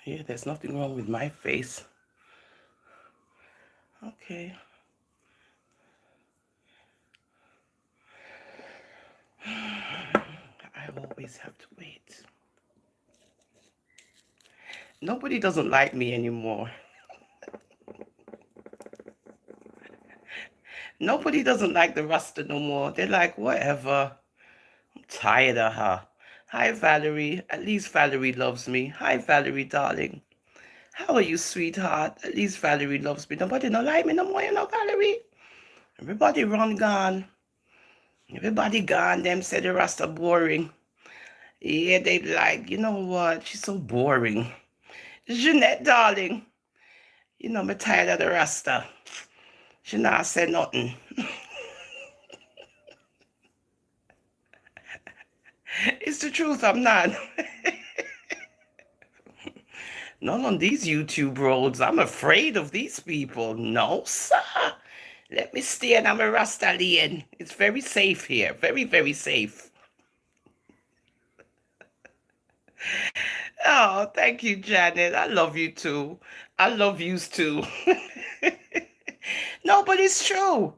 Yeah, there's nothing wrong with my face. Okay. I always have to wait. Nobody doesn't like me anymore. Nobody doesn't like the Rasta no more. They're like, whatever. I'm tired of her. Hi, Valerie. At least Valerie loves me. Hi, Valerie, darling. How are you, sweetheart? At least Valerie loves me. Nobody don't like me no more, Valerie. Everybody run gone. Everybody gone. Them say the Rasta boring. Yeah, they like, you know what? She's so boring. Jeanette, darling. Me tired of the Rasta. She not say nothing. It's the truth, I'm not. Not on these YouTube roads. I'm afraid of these people. No, sir. Let me stay and I'm a Rastalian. It's very safe here. Very, very safe. Oh, thank you, Janet. I love you too. I love yous too. No, but it's true.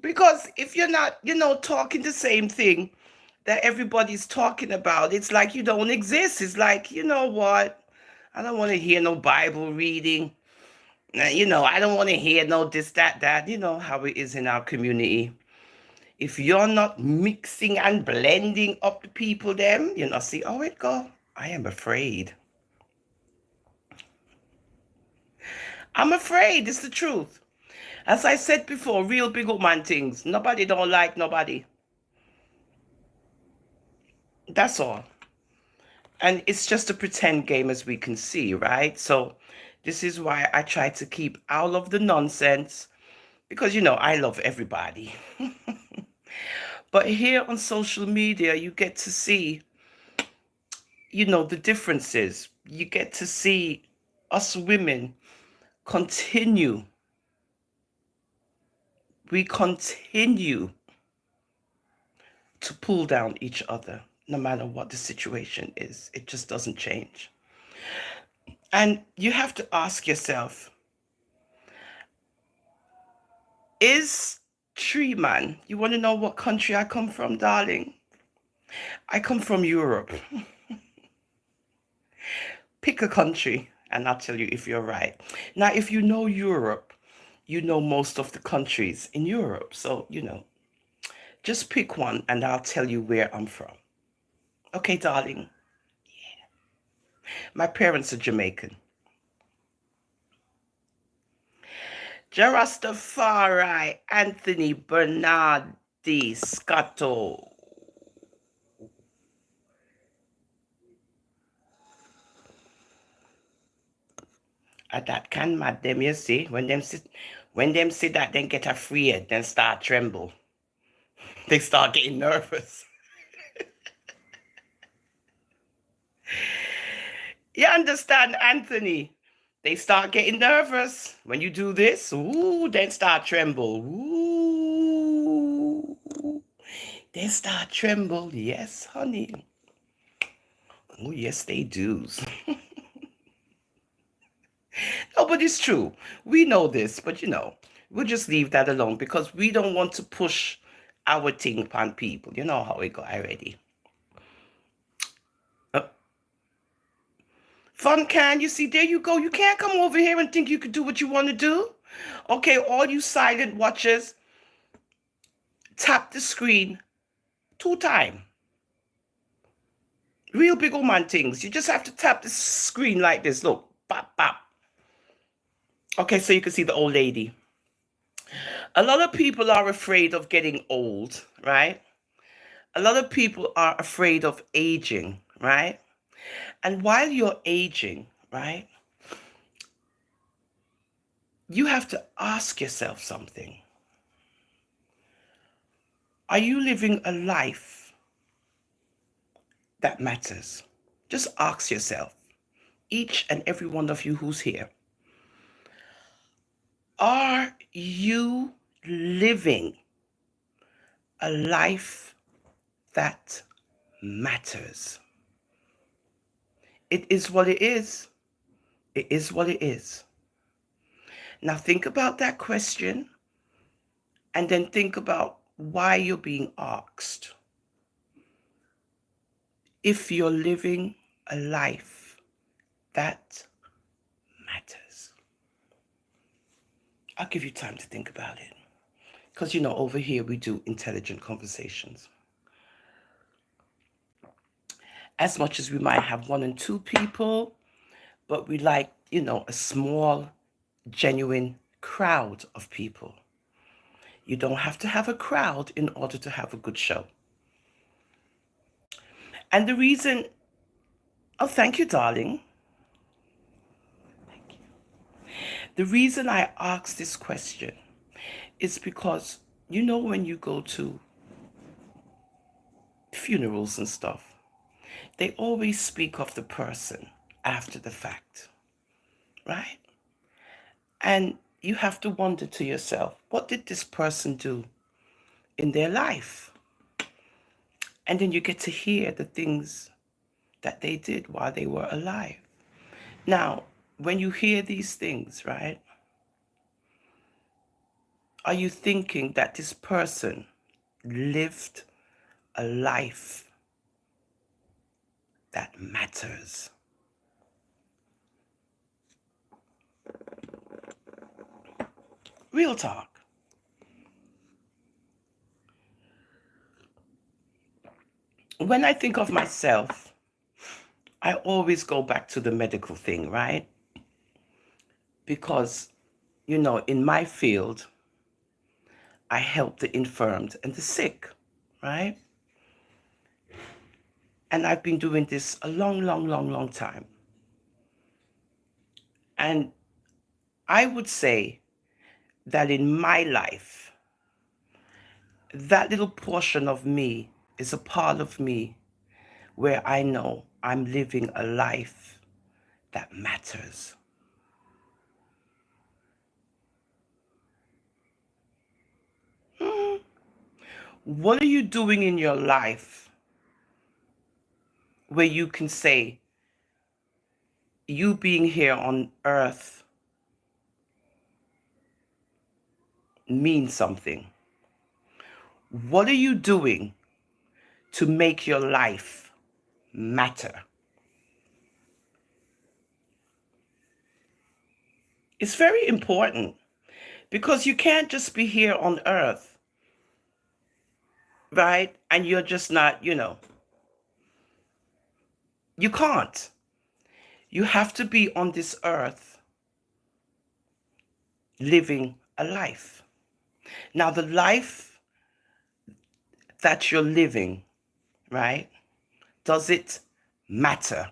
Because if you're not, talking the same thing that everybody's talking about, it's like you don't exist. It's like, you know what? I don't want to hear no Bible reading. I don't want to hear no this, that, that. You know how it is in our community. If you're not mixing and blending up the people, them, see how it go. I am afraid. I'm afraid. It's the truth. As I said before, real big old man things. Nobody don't like nobody. That's all. And it's just a pretend game, as we can see, right? So this is why I try to keep out of the nonsense, because I love everybody. But here on social media, you get to see, the differences. You get to see us women continue. We continue to pull down each other, no matter what the situation is. It just doesn't change. And you have to ask yourself, is Tree Man, you want to know what country I come from, darling? I come from Europe. Pick a country and I'll tell you if you're right. Now, if you know Europe, you know most of the countries in Europe. So, just pick one and I'll tell you where I'm from. Okay, darling. My parents are Jamaican. Jarastafari Anthony Bernardi Scotto. That can mad them, you see. When them see that, then get afraid, then start tremble. They start getting nervous. You understand, Anthony? They start getting nervous. When you do this, ooh, then start tremble. Ooh. They start tremble. Yes, honey. Oh, yes, they do. No, but it's true. We know this, but we'll just leave that alone because we don't want to push our thing upon people. You know how it go already. Uh, Fun can, you see, there you go. You can't come over here and think you could do what you want to do. Okay, all you silent watchers, tap the screen 2 times. Real big old man things. You just have to tap the screen like this. Look, bop, bop. Okay, so you can see the old lady. A lot of people are afraid of getting old, right? A lot of people are afraid of aging, right? And while you're aging, right, you have to ask yourself something. Are you living a life that matters? Just ask yourself, each and every one of you who's here, are you living a life that matters? It is what it is. It is what it is. Now think about that question and then think about why you're being asked. If you're living a life that matters. I'll give you time to think about it. Because, over here we do intelligent conversations. As much as we might have one and two people, but we like, a small, genuine crowd of people. You don't have to have a crowd in order to have a good show. And the reason, oh, thank you, darling. Thank you. The reason I ask this question is because, when you go to funerals and stuff, they always speak of the person after the fact, right? And you have to wonder to yourself, what did this person do in their life? And then you get to hear the things that they did while they were alive. Now, when you hear these things, right, are you thinking that this person lived a life that matters? Real talk. When I think of myself, I always go back to the medical thing, right? Because, in my field, I help the infirmed and the sick, right? And I've been doing this a long, long, long, long time. And I would say that in my life, that little portion of me is a part of me where I know I'm living a life that matters. What are you doing in your life where you can say you being here on earth means something? What are you doing to make your life matter? It's very important because you can't just be here on earth, right? And you're just not, you can't. You have to be on this earth living a life. Now, the life that you're living, right? Does it matter?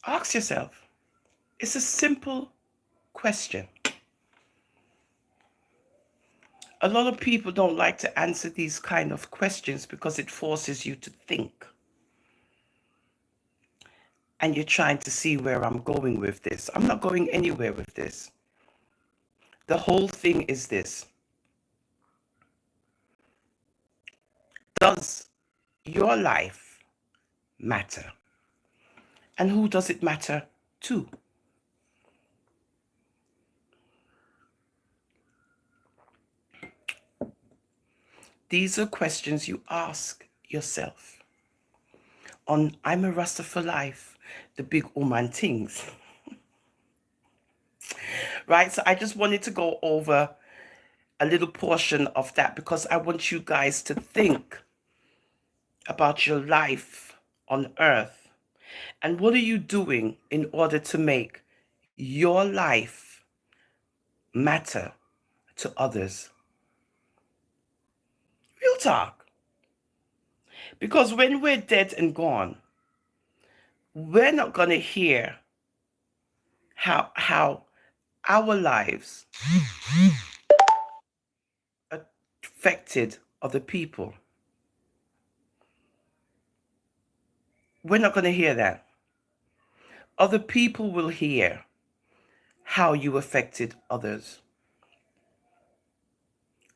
Ask yourself. It's a simple question. A lot of people don't like to answer these kind of questions because it forces you to think. And you're trying to see where I'm going with this. I'm not going anywhere with this. The whole thing is this. Does your life matter? And who does it matter to? These are questions you ask yourself. On I'm a Rasta for Life, the big Ooman Tings. Right? So I just wanted to go over a little portion of that because I want you guys to think about your life on earth and what are you doing in order to make your life matter to others. Real talk. Because when we're dead and gone, we're not going to hear how our lives affected other people. We're not going to hear that. Other people will hear how you affected others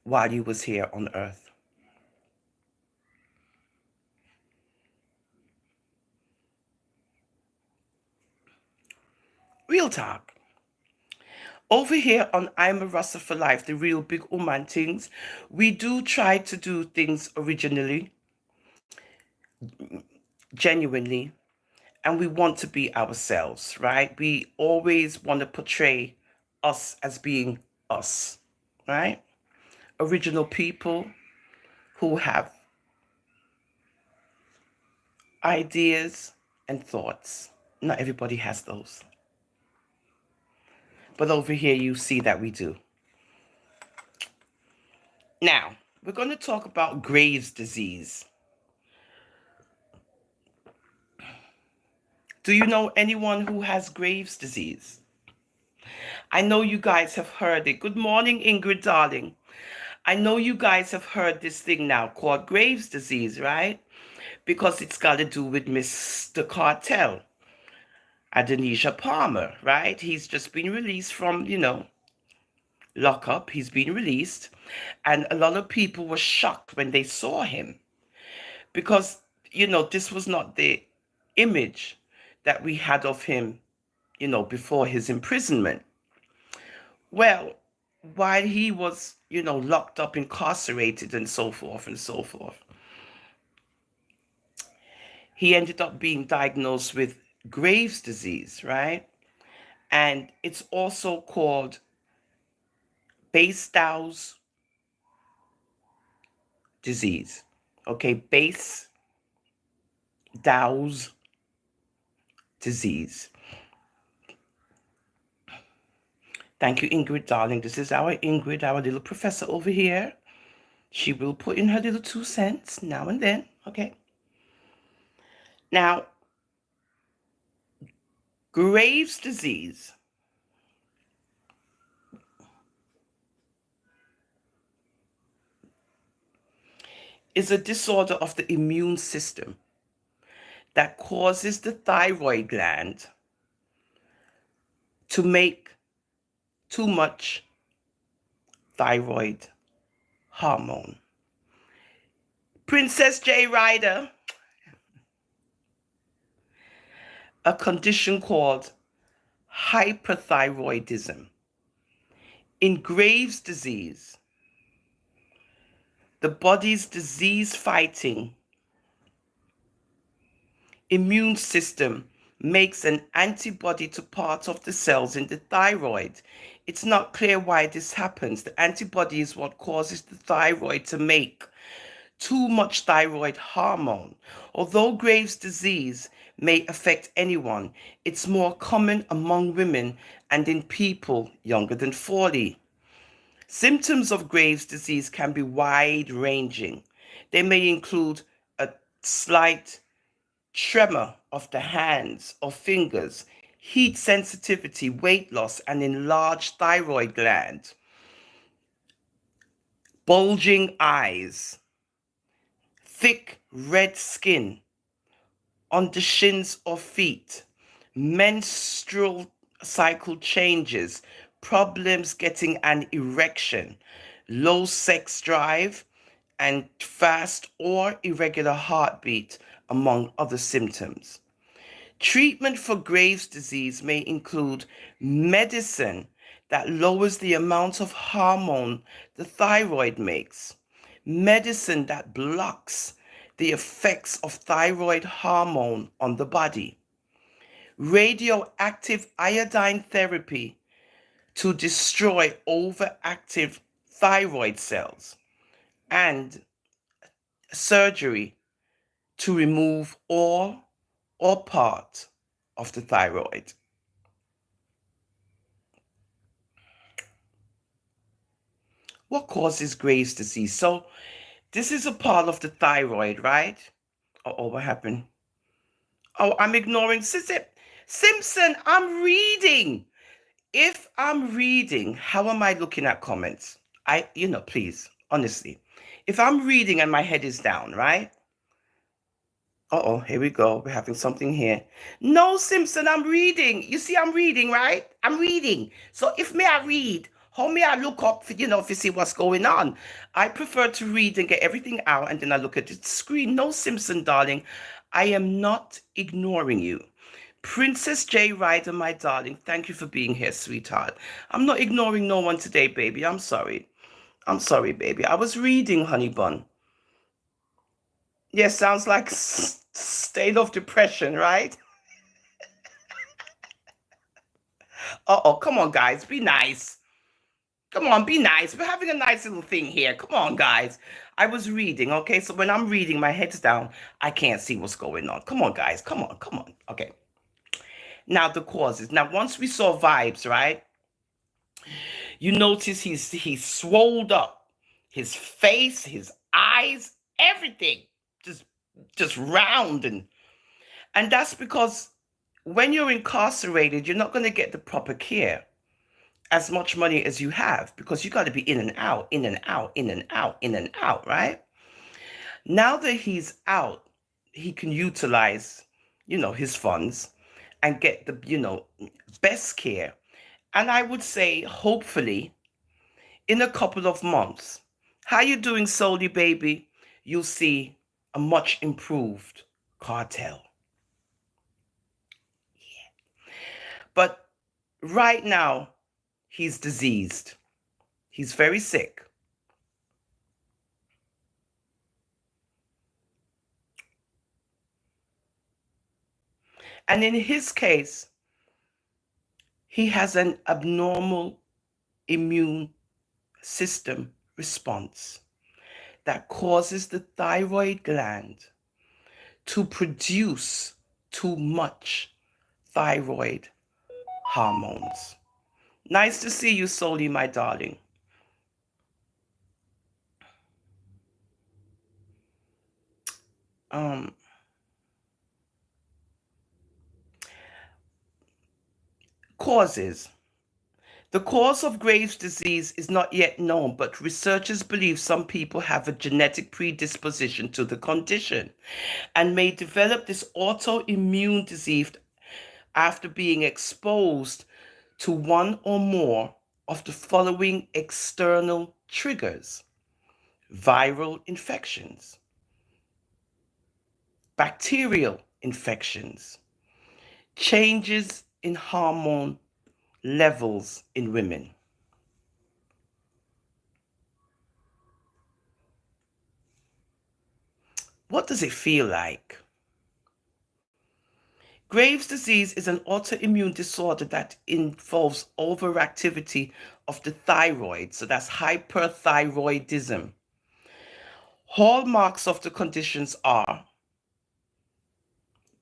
while you was here on earth. Real talk. Over here on I'm a Rasta for Life, the real big Ooman Tings, we do try to do things originally, genuinely, and we want to be ourselves, right? We always want to portray us as being us, right? Original people who have ideas and thoughts. Not everybody has those. But over here, you see that we do. Now, we're going to talk about Graves' disease. Do you know anyone who has Graves' disease? I know you guys have heard it. Good morning, Ingrid, darling. I know you guys have heard this thing now called Graves' disease, right? Because it's got to do with Mr. Cartel, Adonisha Palmer, right? He's just been released from, lockup. He's been released. And a lot of people were shocked when they saw him because, this was not the image that we had of him, before his imprisonment. Well, while he was, locked up, incarcerated, and so forth, he ended up being diagnosed with Graves' disease, right? And it's also called Bastow's disease. Okay, Bastow's disease. Thank you, Ingrid, darling. This is our Ingrid, our little professor over here. She will put in her little 2 cents now and then, okay? Now, Graves' disease is a disorder of the immune system that causes the thyroid gland to make too much thyroid hormone. Princess J. Ryder, a condition called hyperthyroidism. In Graves' disease, the body's disease-fighting immune system makes an antibody to part of the cells in the thyroid. It's not clear why this happens. The antibody is what causes the thyroid to make too much thyroid hormone. Although Graves' disease may affect anyone, it's more common among women and in people younger than 40. Symptoms of Graves' disease can be wide-ranging. They may include a slight tremor of the hands or fingers, heat sensitivity, weight loss, and enlarged thyroid gland, bulging eyes, thick red skin on the shins or feet, menstrual cycle changes, problems getting an erection, low sex drive, and fast or irregular heartbeat, among other symptoms. Treatment for Graves' disease may include medicine that lowers the amount of hormone the thyroid makes, medicine that blocks the effects of thyroid hormone on the body, radioactive iodine therapy to destroy overactive thyroid cells, and surgery to remove all or part of the thyroid. What causes Graves' disease? So this is a part of the thyroid, right? Oh, what happened? Oh, I'm ignoring Simpson. I'm reading. If I'm reading, how am I looking at comments? Please, honestly. If I'm reading and my head is down, right? Uh-oh, here we go. We're having something here. No, Simpson, I'm reading. You see, I'm reading, right? I'm reading. So if me I read, how may I look up, if you see what's going on? I prefer to read and get everything out, and then I look at the screen. No, Simpson, darling, I am not ignoring you. Princess J. Ryder, my darling, thank you for being here, sweetheart. I'm not ignoring no one today, baby. I'm sorry. I'm sorry, baby. I was reading, honey bun. Yes, sounds like state of depression, right? Uh-oh, come on, guys, be nice. Come on, be nice. We're having a nice little thing here. Come on, guys. I was reading, okay? So when I'm reading, my head's down. I can't see what's going on. Come on, guys. Come on, come on. Okay. Now the causes. Now, once we saw vibes, right? You notice he's swolled up. His face, his eyes, everything. Just just round and that's because when you're incarcerated, you're not going to get the proper care, as much money as you have, because you got to be in and out, in and out, in and out, in and out, right? Now that he's out, he can utilize, his funds and get the, best care. And I would say, hopefully, in a couple of months, how you doing, Soli baby? You'll see a much improved cartel. But right now, he's diseased. He's very sick. And in his case, he has an abnormal immune system response that causes the thyroid gland to produce too much thyroid hormones. Nice to see you, Soli, my darling. Um, Causes. The cause of Graves' disease is not yet known, but researchers believe some people have a genetic predisposition to the condition and may develop this autoimmune disease after being exposed to one or more of the following external triggers: viral infections, bacterial infections, changes in hormone levels in women. What does it feel like? Graves' disease is an autoimmune disorder that involves overactivity of the thyroid, so that's hyperthyroidism. Hallmarks of the conditions are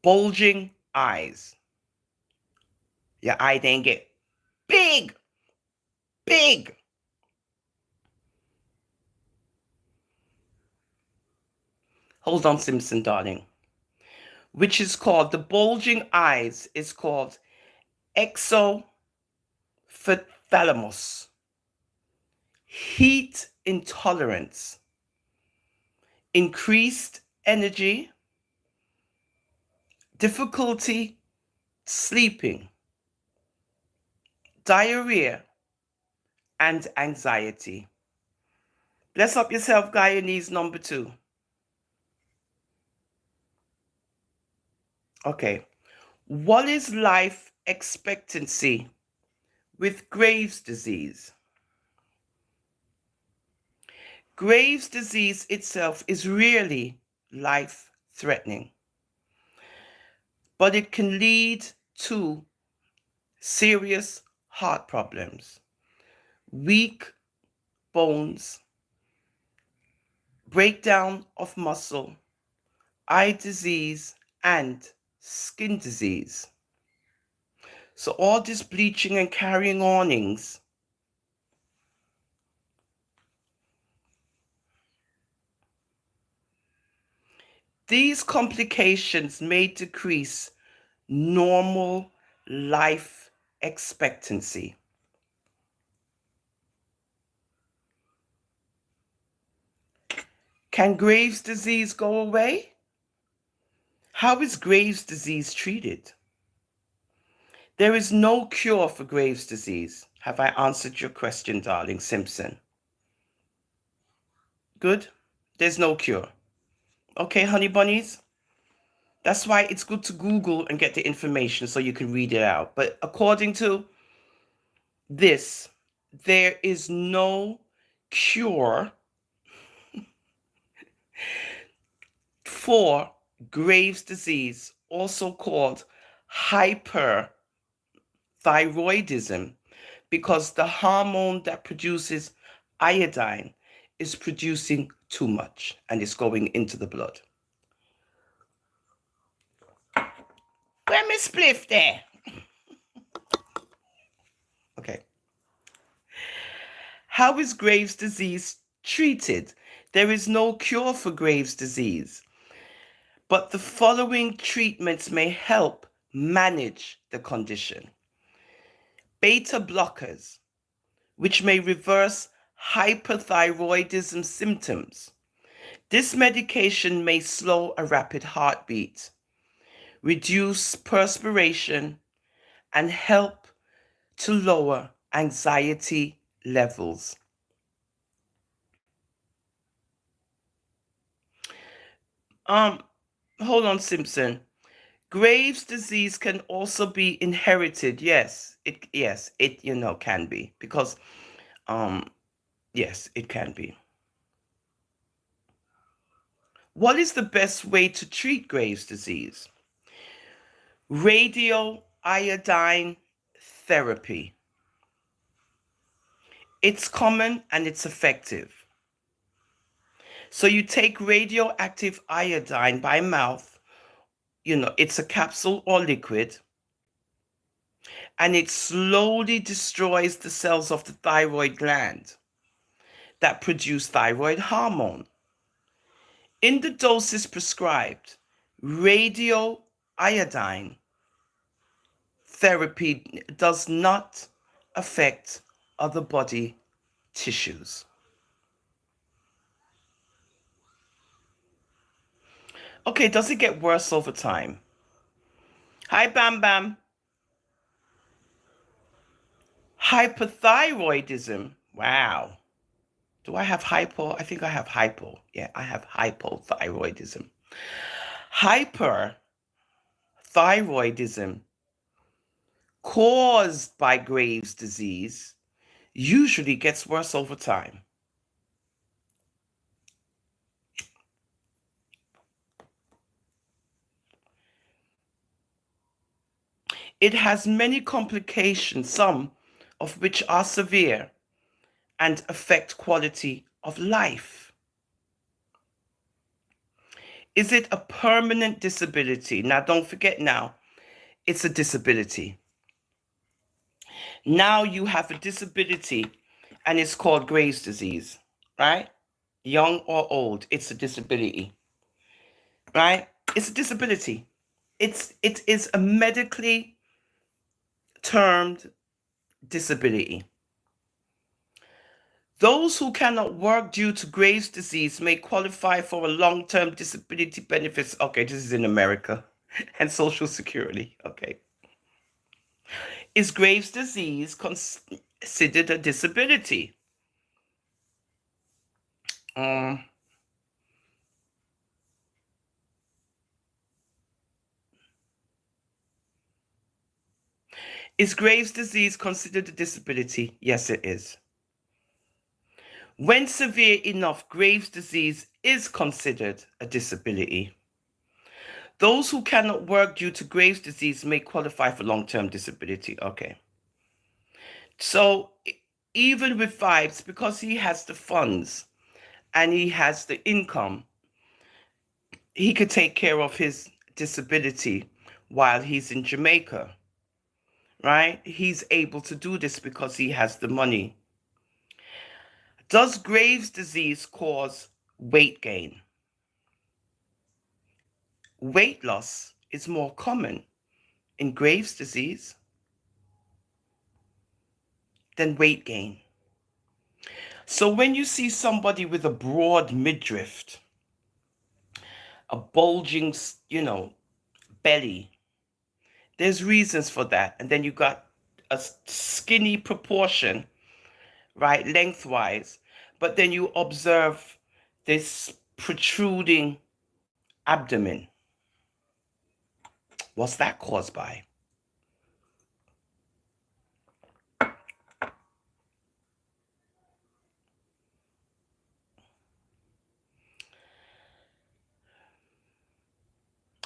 bulging eyes. Your eye then get big, big. Hold on, Simpson, darling. Which is called, the bulging eyes is called exophthalmos, heat intolerance, increased energy, difficulty sleeping, diarrhea, and anxiety. Bless up yourself, Guyanese number 2. Okay. What is life expectancy with Graves' disease? Graves' disease itself is really life threatening, but it can lead to serious heart problems, weak bones, breakdown of muscle, eye disease, and skin disease. So all this bleaching and carrying awnings, these complications may decrease normal life expectancy. Can Graves' disease go away? How is Graves' disease treated? There is no cure for Graves' disease. Have I answered your question, darling Simpson? Good? There's no cure. Okay, honey bunnies? That's why it's good to Google and get the information so you can read it out. But according to this, there is no cure for Graves' disease, also called hyperthyroidism, because the hormone that produces iodine is producing too much and it's going into the blood. Where Miss Spliff there? Okay. How is Graves' disease treated? There is no cure for Graves' disease, but the following treatments may help manage the condition. Beta blockers, which may reverse hyperthyroidism symptoms. This medication may slow a rapid heartbeat, reduce perspiration, and help to lower anxiety levels. Um, Hold on, Simpson. Graves' disease can also be inherited. Yes, it can be because um yes, it can be. What is the best way to treat Graves' disease? Radioiodine therapy. It's common and it's effective. So you take radioactive iodine by mouth, it's a capsule or liquid, and it slowly destroys the cells of the thyroid gland that produce thyroid hormone. In the doses prescribed, radioiodine therapy does not affect other body tissues. Okay, does it get worse over time? Hi, Bam Bam. Hypothyroidism. Wow. Do I have hypo? I think I have hypo. Yeah, I have hypothyroidism. Hyperthyroidism caused by Graves' disease usually gets worse over time. It has many complications, some of which are severe and affect quality of life. Is it a permanent disability? Now, don't forget now, it's a disability. Now you have a disability and it's called Graves' disease, right? Young or old, it's a disability, right? It's a disability. It is a medically termed disability. Those who cannot work due to Graves' disease may qualify for a long-term disability benefits. Okay, this is in America. And Social Security. Okay. Is Graves' disease considered a disability? Um, is Graves' disease considered a disability? Yes, it is. When severe enough, Graves' disease is considered a disability. Those who cannot work due to Graves' disease may qualify for long-term disability. Okay. So even with Vibes, because he has the funds and he has the income, he could take care of his disability while he's in Jamaica, right? He's able to do this because he has the money. Does Graves' disease cause weight gain? Weight loss is more common in Graves' disease than weight gain. So when you see somebody with a broad midriff, a bulging, belly. There's reasons for that. And then you got a skinny proportion, right, lengthwise. But then you observe this protruding abdomen. What's that caused by?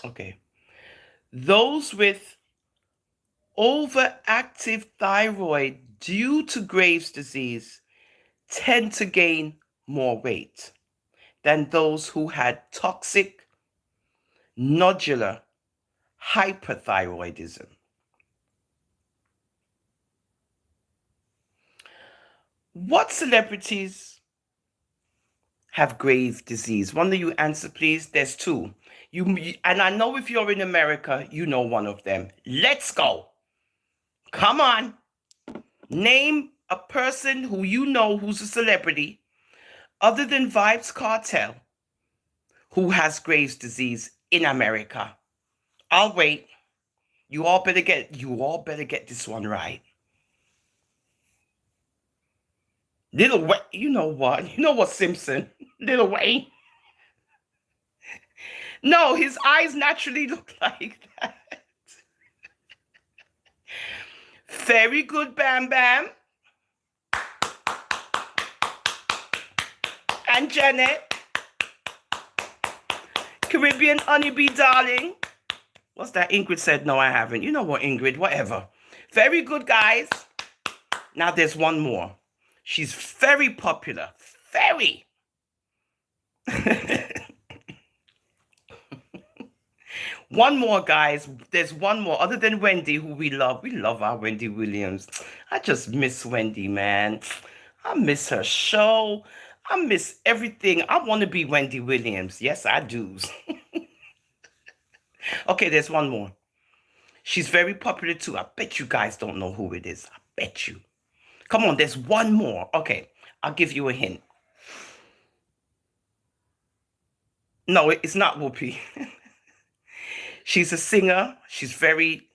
Okay. Those with overactive thyroid due to Graves' disease tend to gain more weight than those who had toxic nodular hyperthyroidism. What celebrities have Graves' disease? One of you answer, please. There's two. And I know if you're in America, you know one of them. Let's go. Come on. Name a person who you know who's a celebrity other than Vibes Cartel who has Graves' disease in America. I'll wait. You all better get this one right. Little Wayne, you know what? You know what, Simpson? Little Wayne. No, his eyes naturally look like that. Very good, Bam Bam. And Janet. Caribbean honeybee, darling. What's that? Ingrid said, no, I haven't. You know what, Ingrid? Whatever. Very good, guys. Now there's one more. She's very popular. Very. One more, guys. There's one more. Other than Wendy, who we love. We love our Wendy Williams. I just miss Wendy, man. I miss her show. I miss everything. I want to be Wendy Williams. Yes, I do. Okay, there's one more. She's very popular too. I bet you guys don't know who it is. I bet you. Come on, there's one more. Okay, I'll give you a hint. No, it's not Whoopi. She's a singer. She's very,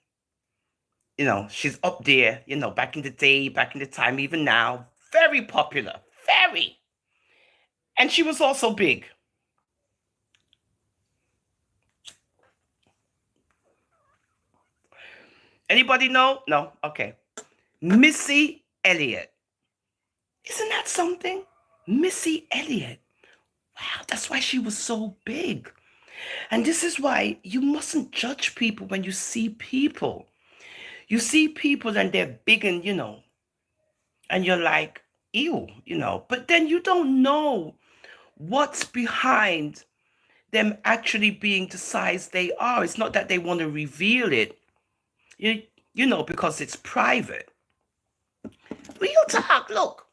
she's up there, back in the day, back in the time, even now. Very popular. Very. And she was also big. Anybody know? No? Okay. Missy Elliott. Isn't that something? Missy Elliott. Wow, that's why she was so big. And this is why you mustn't judge people when you see people. You see people and they're big and you're like, ew, but then you don't know what's behind them actually being the size they are. It's not that they want to reveal it, because it's private. Real talk, look.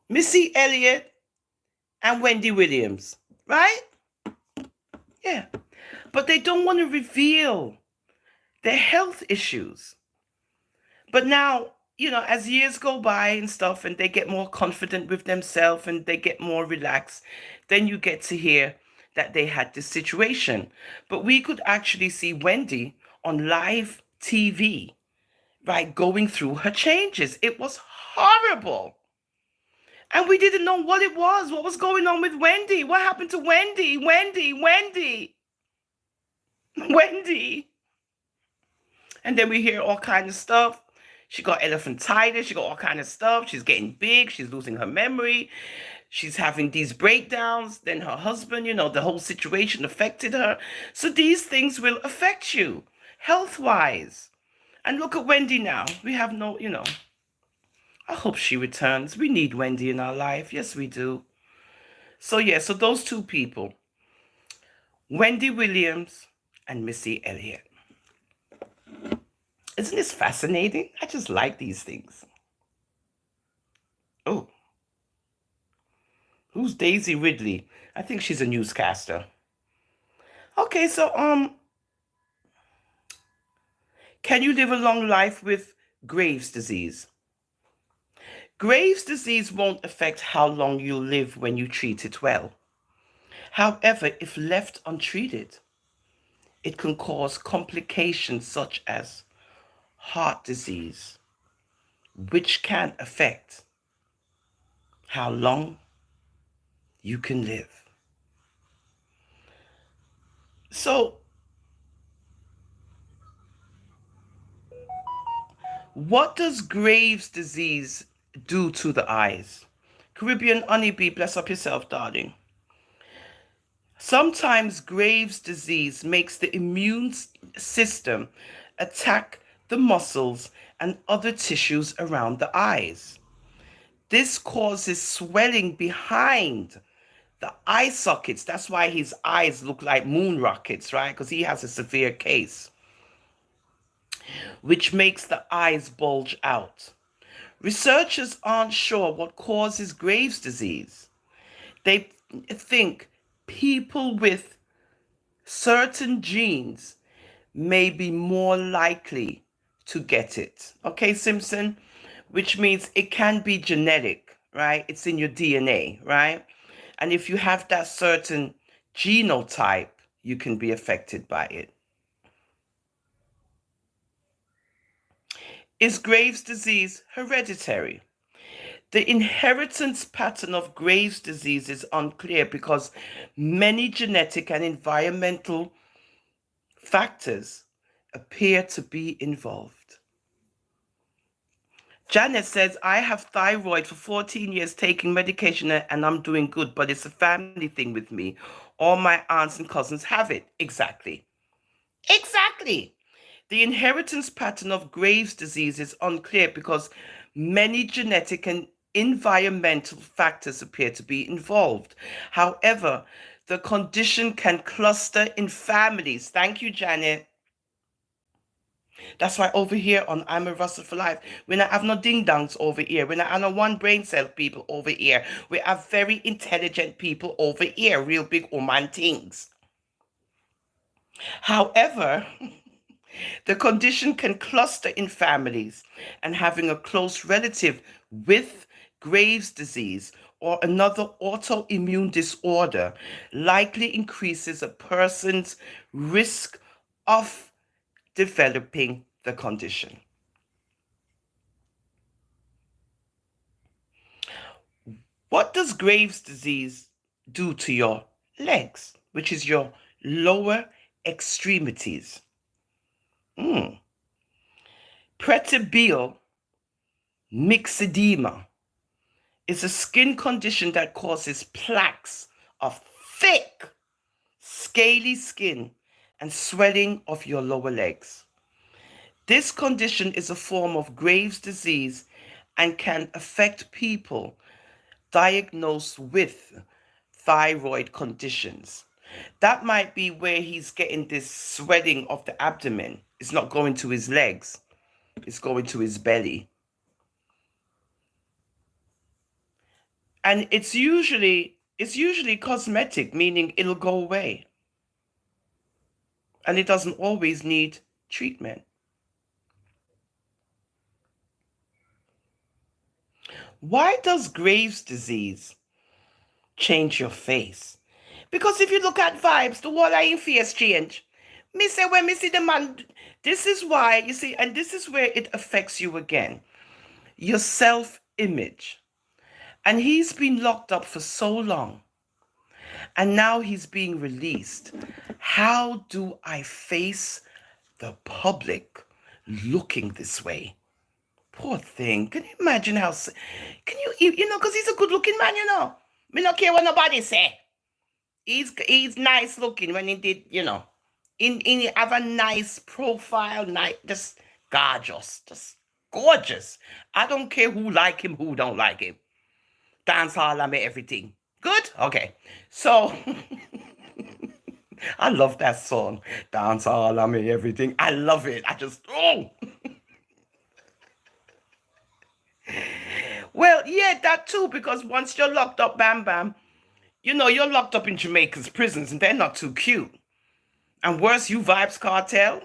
Missy Elliott and Wendy Williams, right? Yeah. But they don't want to reveal their health issues. But now, as years go by and stuff, and they get more confident with themselves and they get more relaxed, then you get to hear that they had this situation. But we could actually see Wendy on live TV, right, going through her changes. It was horrible. And we didn't know what it was. What was going on with Wendy? What happened to Wendy? Wendy. And then we hear all kinds of stuff. She got elephantitis. She got all kinds of stuff. She's getting big. She's losing her memory. She's having these breakdowns. Then her husband, the whole situation affected her. So these things will affect you health-wise. And look at Wendy now. We have no, I hope she returns. We need Wendy in our life. Yes, we do. So those two people, Wendy Williams and Missy Elliott. Isn't this fascinating? I just like these things. Oh. Who's Daisy Ridley? I think she's a newscaster. Okay, so can you live a long life with Graves' disease? Graves' disease won't affect how long you live when you treat it well. However, if left untreated, it can cause complications such as heart disease, which can affect how long you can live. So, what does Graves' disease do to the eyes? Caribbean honeybee, bless up yourself, darling. Sometimes Graves' disease makes the immune system attack the muscles and other tissues around the eyes. This causes swelling behind the eye sockets. That's why his eyes look like moon rockets, right? Because he has a severe case, which makes the eyes bulge out. Researchers aren't sure what causes Graves' disease. They think people with certain genes may be more likely to get it. Okay, Simpson? Which means it can be genetic, right? It's in your DNA, right? And if you have that certain genotype, you can be affected by it. Is Graves' disease hereditary? The inheritance pattern of Graves' disease is unclear because many genetic and environmental factors appear to be involved. Janet says, I have thyroid for 14 years taking medication and I'm doing good, but it's a family thing with me. All my aunts and cousins have it. Exactly. Exactly. The inheritance pattern of Graves' disease is unclear because many genetic and environmental factors appear to be involved. However, the condition can cluster in families. Thank you, Janet. That's why over here on I'm a Rasta for Life, we not have no ding dongs over here. We not have no one brain cell people over here. We have very intelligent people over here, real big Ooman Tings. However, the condition can cluster in families, and having a close relative with Graves' disease or another autoimmune disorder likely increases a person's risk of developing the condition. What does Graves' disease do to your legs, which is your lower extremities? Mm. Pretibial myxedema is a skin condition that causes plaques of thick, scaly skin and swelling of your lower legs. This condition is a form of Graves' disease and can affect people diagnosed with thyroid conditions. That might be where he's getting this swelling of the abdomen. It's not going to his legs, it's going to his belly. And it's usually cosmetic, meaning it'll go away. And it doesn't always need treatment. Why does Graves' disease change your face? Because if you look at vibes, the whole of your face change. Me say when me see the man, this is why, you see, and this is where it affects you again. Your self-image. And he's been locked up for so long. And now he's being released. How do I face the public looking this way? Poor thing. Can you imagine how? Can you know? Because he's a good-looking man, you know. Me not care what nobody say. He's nice looking when he did, you know. In have a nice profile, nice, just gorgeous, just gorgeous. I don't care who like him, who don't like him. Dance hall, I mean everything. Good? Okay. So I love that song. Dance hall, I mean everything. I love it. I just well, yeah, that too, because once you're locked up, bam bam, you know, you're locked up in Jamaica's prisons and they're not too cute. And worse, you Vibes Cartel,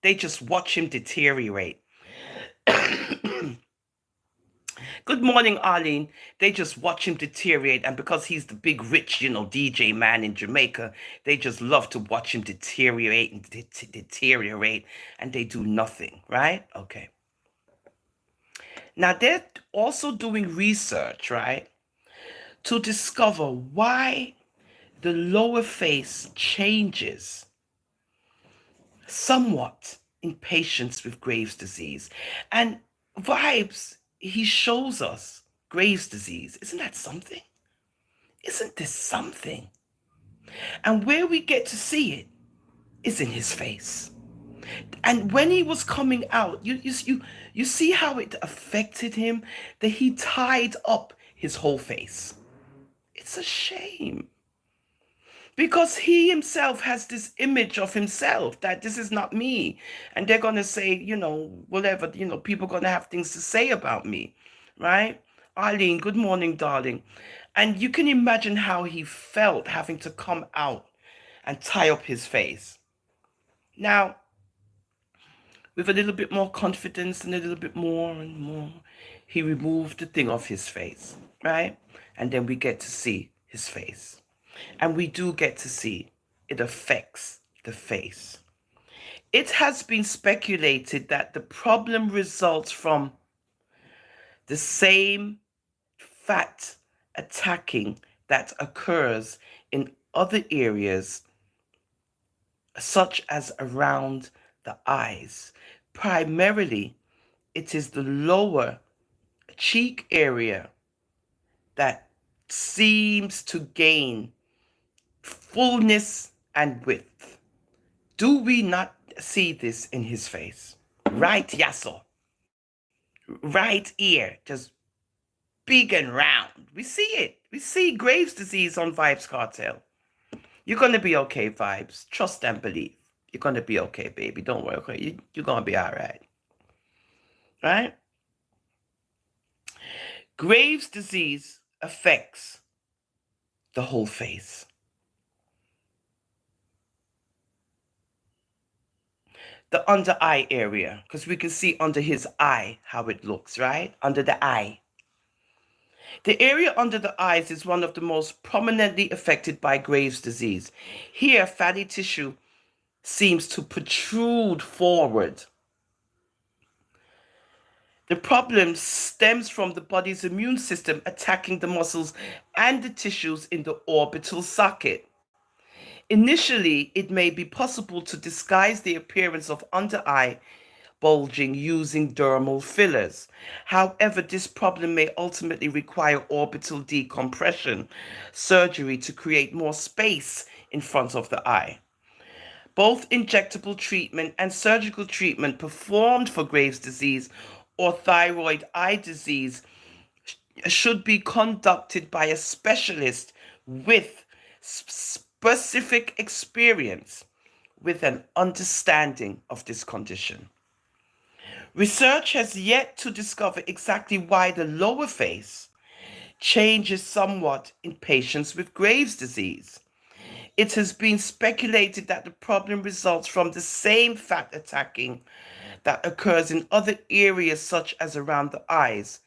they just watch him deteriorate. Good morning, Arlene. They just watch him deteriorate, and because he's the big, rich, DJ man in Jamaica, they just love to watch him deteriorate and deteriorate, and they do nothing, right? Okay. Now, they're also doing research, right, to discover why the lower face changes somewhat in patients with Graves' disease. And Vibes, he shows us Graves' disease. Isn't that something? Isn't this something? And where we get to see it is in his face. And when he was coming out, you see how it affected him, that he tied up his whole face. It's a shame. Because he himself has this image of himself that this is not me. And they're going to say, whatever, people going to have things to say about me, right? Eileen, good morning, darling. And you can imagine how he felt having to come out and tie up his face. Now, with a little bit more confidence and a little bit more and more, he removed the thing off his face, right? And then we get to see his face. And we do get to see it affects the face. It has been speculated that the problem results from the same fat attacking that occurs in other areas, such as around the eyes. Primarily, it is the lower cheek area that seems to gain fullness and width. Do we not see this in his face? Right yasso, right ear, just big and round. We see it. We see Graves' disease on Vibes Cartel. You're going to be okay, Vibes. Trust and believe. You're going to be okay, baby. Don't worry. Okay? You're going to be all right. Right? Graves' disease affects the whole face. The under eye area, because we can see under his eye how it looks, right? Under the eye. The area under the eyes is one of the most prominently affected by Graves' disease. Here, fatty tissue seems to protrude forward. The problem stems from the body's immune system attacking the muscles and the tissues in the orbital socket. Initially, it may be possible to disguise the appearance of under eye bulging using dermal fillers. However, this problem may ultimately require orbital decompression surgery to create more space in front of the eye. Both injectable treatment and surgical treatment performed for Graves' disease or thyroid eye disease should be conducted by a specialist with specific experience with an understanding of this condition. Research has yet to discover exactly why the lower face changes somewhat in patients with Graves' disease. It has been speculated that the problem results from the same fat attacking that occurs in other areas, such as around the eyes.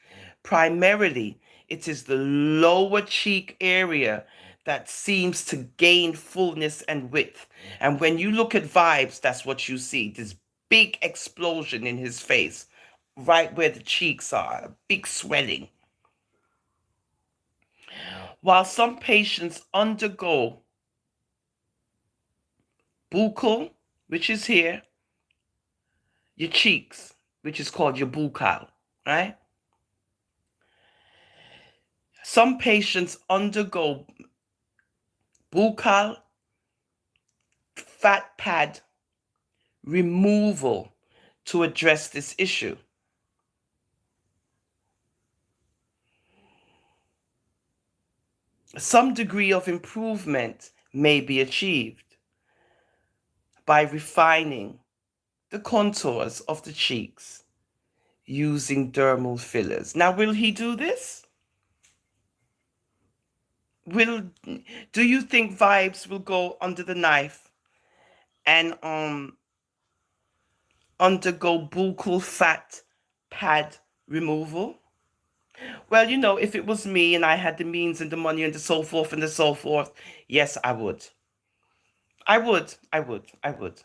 Primarily, it is the lower cheek area that seems to gain fullness and width. And when you look at Vibes, that's what you see, this big explosion in his face, right where the cheeks are, a big swelling. While some patients undergo buccal, which is here, your cheeks, which is called your buccal, right? Some patients undergo buccal fat pad removal to address this issue. Some degree of improvement may be achieved by refining the contours of the cheeks using dermal fillers. Now, will he do this? Will do you think Vibes will go under the knife and undergo buccal fat pad removal? Well, if it was me and I had the means and the money and the so forth and the so forth, yes, I would. I would. I would. I would.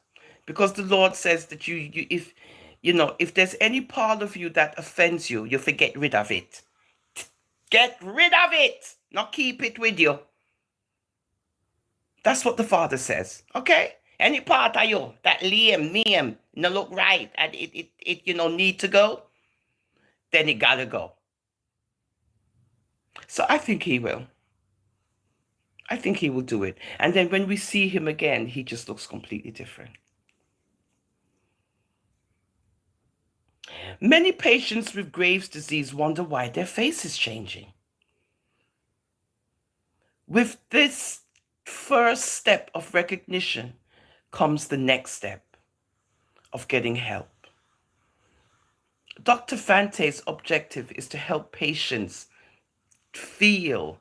Because the Lord says that if there's any part of you that offends you, you forget rid of it. Get rid of it, not keep it with you. That's what the Father says. Okay? Any part of you that lame, no look right, and it need to go, then it gotta go. So I think he will. I think he will do it. And then when we see him again, he just looks completely different. Many patients with Graves' disease wonder why their face is changing. With this first step of recognition comes the next step of getting help. Dr. Fante's objective is to help patients feel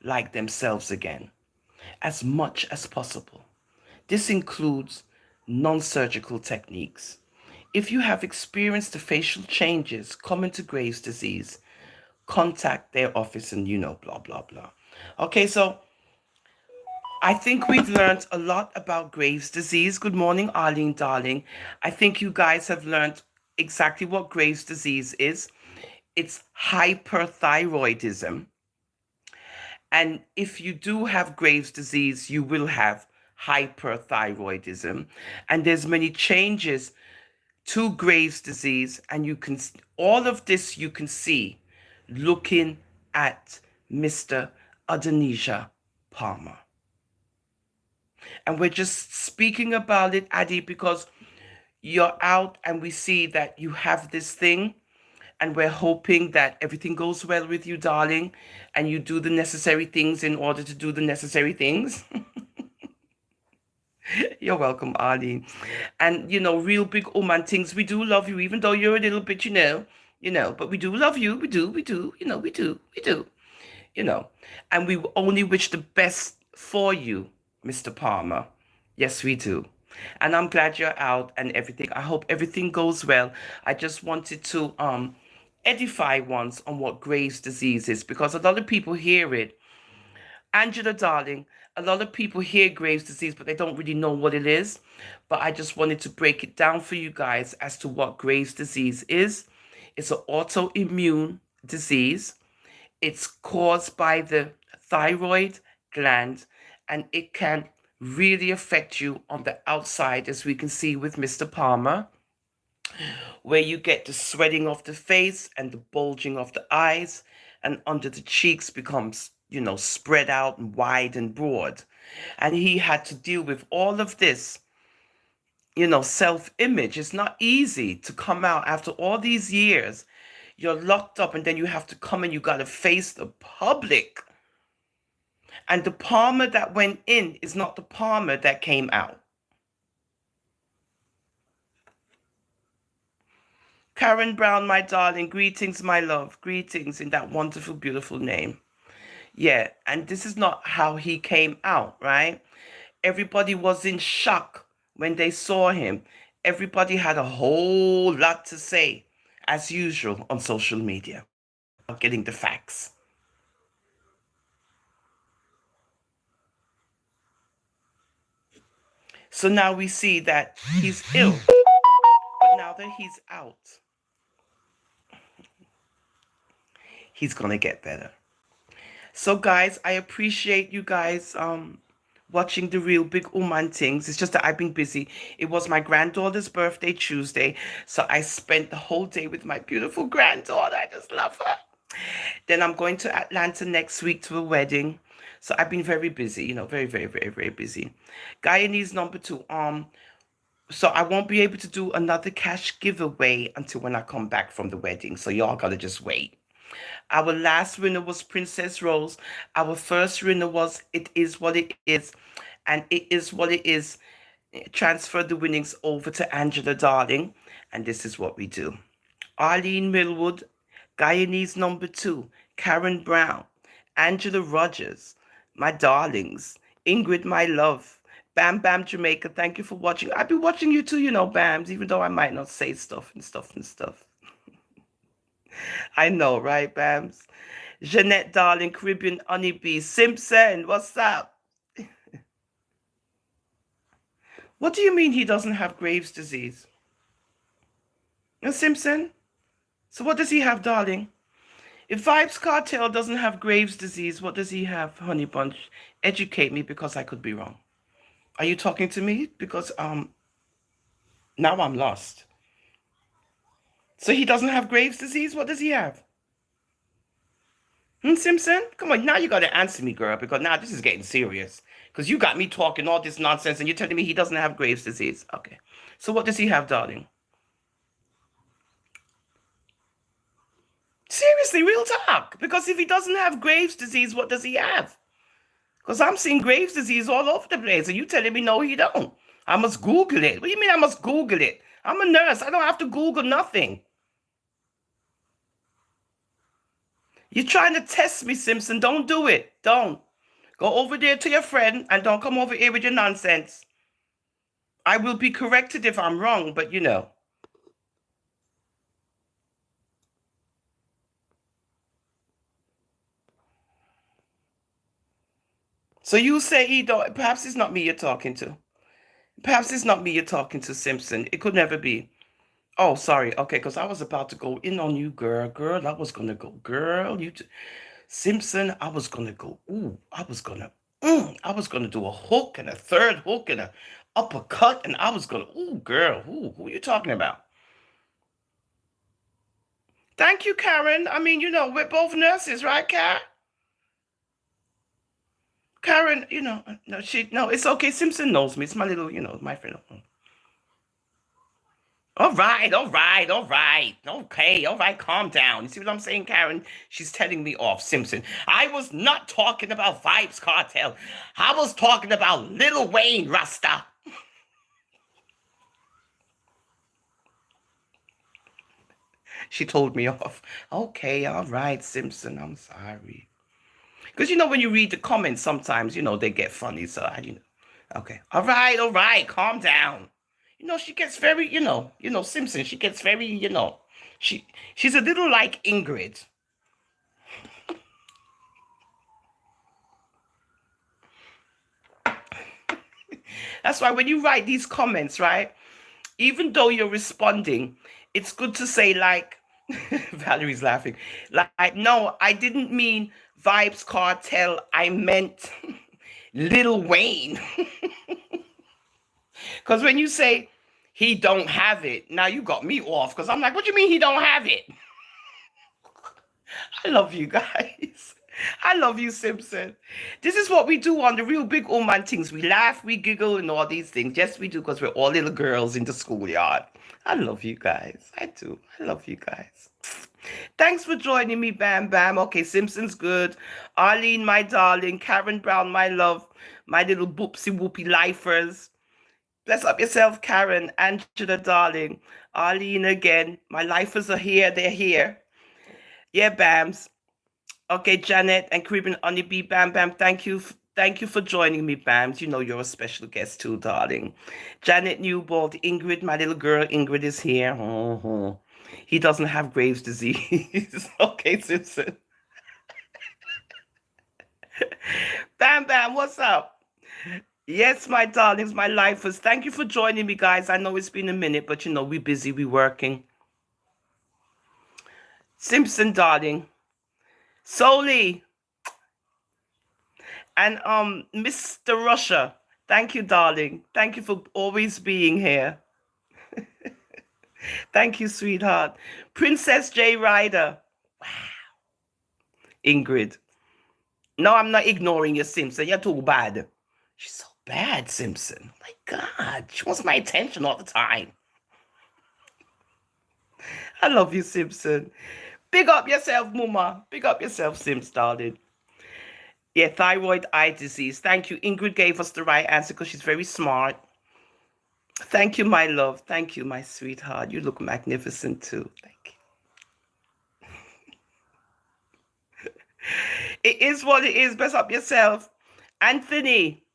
like themselves again as much as possible. This includes non-surgical techniques. If you have experienced the facial changes common to Graves' disease, contact their office and blah, blah, blah. Okay, so I think we've learned a lot about Graves' disease. Good morning, Arlene, darling. I think you guys have learned exactly what Graves' disease is. It's hyperthyroidism. And if you do have Graves' disease, you will have hyperthyroidism. And there's many changes to Graves' disease, and all of this you can see looking at Mr. Adonisha Palmer. And we're just speaking about it, Addy, because you're out and we see that you have this thing, and we're hoping that everything goes well with you, darling, and you do the necessary things in order to do the necessary things. You're welcome, Arlene. And real big Ooman Tings, we do love you, even though you're a little bit, but we do love you. We do, you know. And we only wish the best for you, Mr. Palmer. Yes, we do. And I'm glad you're out and everything. I hope everything goes well. I just wanted to edify once on what Graves' disease is, because a lot of people hear it. Angela, darling, a lot of people hear Graves' disease, but they don't really know what it is. But I just wanted to break it down for you guys as to what Graves' disease is. It's an autoimmune disease. It's caused by the thyroid gland, and it can really affect you on the outside, as we can see with Mr. Palmer, where you get the sweating of the face and the bulging of the eyes, and under the cheeks becomes, spread out and wide and broad. And he had to deal with all of this, self-image. It's not easy to come out after all these years. You're locked up, and then you have to come and you got to face the public. And the Palmer that went in is not the Palmer that came out. Karen Brown, my darling, greetings, my love. Greetings in that wonderful, beautiful name. Yeah, and this is not how he came out, right? Everybody was in shock when they saw him. Everybody had a whole lot to say, as usual, on social media without getting the facts. So now we see that he's ill, but now that he's out, he's going to get better. So guys, I appreciate you guys watching the real big Ooman Tings. It's just that I've been busy. It was my granddaughter's birthday Tuesday, so I spent the whole day with my beautiful granddaughter. I just love her. Then I'm going to Atlanta next week to a wedding. So I've been very busy, very, very, very, very busy. Guyanese number 2. So I won't be able to do another cash giveaway until when I come back from the wedding. So y'all gotta just wait. Our last winner was Princess Rose. Our first winner was It Is What It Is. And It Is What It Is transferred the winnings over to Angela Darling. And this is what we do. Arlene Millwood, Guyanese number 2, Karen Brown, Angela Rogers, my darlings, Ingrid, my love, Bam Bam Jamaica, thank you for watching. I've been watching you too, Bams, even though I might not say stuff and stuff and stuff. I know, right, Bams? Jeanette, darling, Caribbean honeybee. Simpson, what's up? What do you mean he doesn't have Graves' disease? Simpson? So what does he have, darling? If Vibes Cartel doesn't have Graves' disease, what does he have, Honey Bunch? Educate me because I could be wrong. Are you talking to me? Because now I'm lost. So he doesn't have Graves' disease? What does he have? Simpson? Come on, now you gotta answer me, girl, because now this is getting serious. Because you got me talking all this nonsense and you're telling me he doesn't have Graves' disease. Okay. So what does he have, darling? Seriously, real talk. Because if he doesn't have Graves' disease, what does he have? Because I'm seeing Graves' disease all over the place, and you telling me no, he don't. I must Google it. What do you mean I must Google it? I'm a nurse. I don't have to Google nothing. You're trying to test me, Simpson. Don't do it. Don't. Go over there to your friend and don't come over here with your nonsense. I will be corrected if I'm wrong, but you know. So you say he don't. Perhaps it's not me you're talking to. Perhaps it's not me you're talking to, Simpson. It could never be. Oh, sorry. Okay, because I was about to go in on you, girl. Girl, I was gonna go, girl. Simpson. I was gonna go. Ooh, I was gonna. I was gonna do a hook and a third hook and a uppercut, and I was gonna. Ooh, girl. Ooh, who are you talking about? Thank you, Karen. I mean, we're both nurses, right, Karen? Karen, no, it's okay. Simpson knows me. It's my little, my friend. All right, all right, all right. Okay, all right, calm down. You see what I'm saying, Karen? She's telling me off, Simpson. I was not talking about Vibes Cartel. I was talking about Lil Wayne, Rasta. She told me off. Okay, all right, Simpson. I'm sorry. Because when you read the comments, sometimes they get funny. So okay, all right, calm down. She gets very, Simpson. She gets very, she's a little like Ingrid. That's why when you write these comments, right, even though you're responding, it's good to say like, Valerie's laughing. Like, no, I didn't mean Vibes Cartel. I meant Lil Wayne. Because when you say he don't have it, now you got me off. Because I'm like, what do you mean he don't have it? I love you guys. I love you, Simpson. This is what we do on the real big Ooman Tings. We laugh, we giggle, and all these things. Yes, we do, because we're all little girls in the schoolyard. I love you guys. I do. I love you guys. Thanks for joining me, Bam Bam. Okay, Simpson's good. Arlene, my darling. Karen Brown, my love. My little boopsy whoopie lifers. Bless up yourself, Karen. Angela, darling. Arlene again. My lifers are here. They're here. Yeah, Bams. Okay, Janet and Caribbean Honeybee, Bam Bam, thank you for joining me, Bams. You know you're a special guest too, darling. Janet Newbold, Ingrid, my little girl, Ingrid is here. He doesn't have Graves' disease. Okay, Simpson. Bam Bam, what's up? Yes, my darlings, my lifers. Thank you for joining me, guys. I know it's been a minute, but we're busy, we're working. Simpson, darling. Soli, and Mr. Russia, thank you, darling. Thank you for always being here. Thank you, sweetheart. Princess J. Ryder. Ingrid. No, I'm not ignoring you, Simpson. You're too bad. She's so bad, Simpson. My God. She wants my attention all the time. I love you, Simpson. Big up yourself, Mama. Big up yourself, Sims, darling. Yeah, thyroid eye disease. Thank you. Ingrid gave us the right answer because she's very smart. Thank you, my love. Thank you, my sweetheart. You look magnificent too. Thank you. It is what it is. Bless up yourself. Anthony,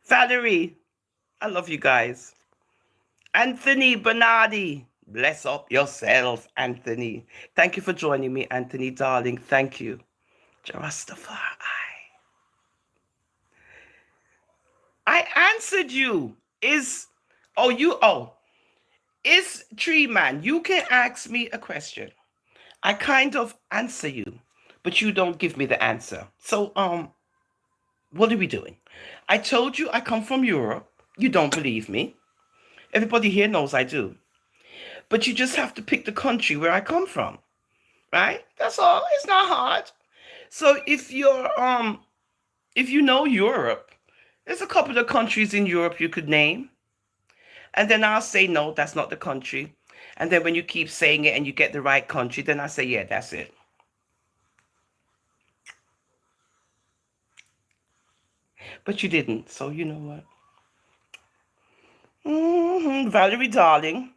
Valerie, I love you guys. Anthony Bernardi, Bless up yourself, Anthony. Thank you for joining me, Anthony, darling. Thank you. Jarastafari. I answered you. Is Tree Man. You can ask me a question. I kind of answer you, but you don't give me the answer. So, what are we doing? I told you I come from Europe. You don't believe me. Everybody here knows I do. But you just have to pick the country where I come from, right? That's all. It's not hard. So if you know Europe, there's a couple of countries in Europe you could name. And then I'll say no, that's not the country. And then when you keep saying it and you get the right country, then I say, yeah, that's it. But you didn't. So you know what? Valerie, darling.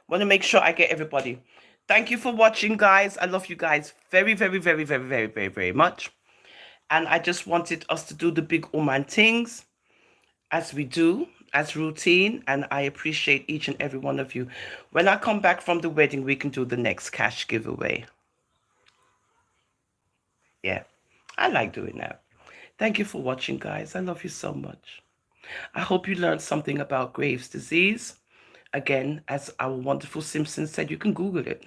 Want to make sure I get everybody. Thank you for watching, guys. I love you guys very, very, very, very, very, very, very much. And I just wanted us to do the big Ooman things as we do, as routine. And I appreciate each and every one of you. When I come back from the wedding, we can do the next cash giveaway. Yeah, I like doing that. Thank you for watching, guys. I love you so much. I hope you learned something about Graves' disease. Again, as our wonderful Simpson said, you can Google it.